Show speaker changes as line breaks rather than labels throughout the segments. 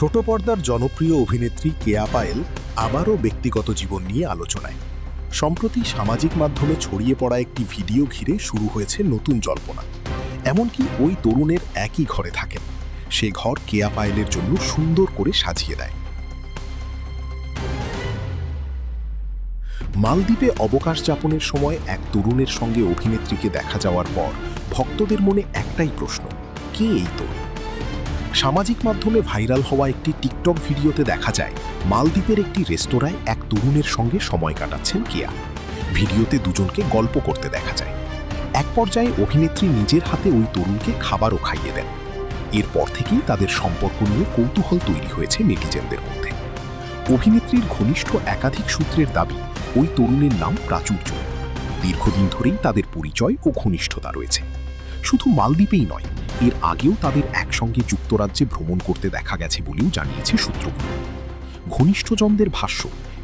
ছোট পর্দার জনপ্রিয় অভিনেত্রী কেয়া পায়েল আবারও ব্যক্তিগত জীবন নিয়ে আলোচনায়। সম্প্রতি সামাজিক মাধ্যমে ছড়িয়ে পড়া একটি ভিডিও ঘিরে শুরু হয়েছে নতুন জল্পনা। এমনকি ওই তরুণের একই ঘরে থাকেন, সে ঘর কেয়া পায়েলের জন্য সুন্দর করে সাজিয়ে দেয়। মালদ্বীপে অবকাশ যাপনের সময় এক তরুণের সঙ্গে অভিনেত্রীকে দেখা যাওয়ার পর ভক্তদের মনে একটাই প্রশ্ন, কে এই তরুণ? সামাজিক মাধ্যমে ভাইরাল হওয়া একটি টিকটক ভিডিওতে দেখা যায় মালদ্বীপের একটি রেস্তোরাঁয় এক তরুণের সঙ্গে সময় কাটাচ্ছেন কেয়া। ভিডিওতে দুজনকে গল্প করতে দেখা যায়। এক পর্যায়ে অভিনেত্রী নিজের হাতে ওই তরুণকে খাবারও খাইয়ে দেন। এরপর থেকেই তাদের সম্পর্ক নিয়ে কৌতূহল তৈরি হয়েছে নেটিজেনদের মধ্যে। অভিনেত্রীর ঘনিষ্ঠ একাধিক সূত্রের দাবি, ওই তরুণের নাম প্রাচুর্য। দীর্ঘদিন ধরেই তাদের পরিচয় ও ঘনিষ্ঠতা রয়েছে। শুধু মালদ্বীপেই নয়, এর আগেও তাদের একসঙ্গে যুক্তরাজ্যে ভ্রমণ করতে দেখা গেছে বলেও জানিয়েছে সূত্রগুলো। ঘনিষ্ঠজনদের ভাষ্য,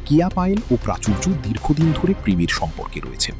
কেয়া পায়েল ও প্রাচুর্য দীর্ঘদিন ধরে প্রেমের সম্পর্কে রয়েছেন।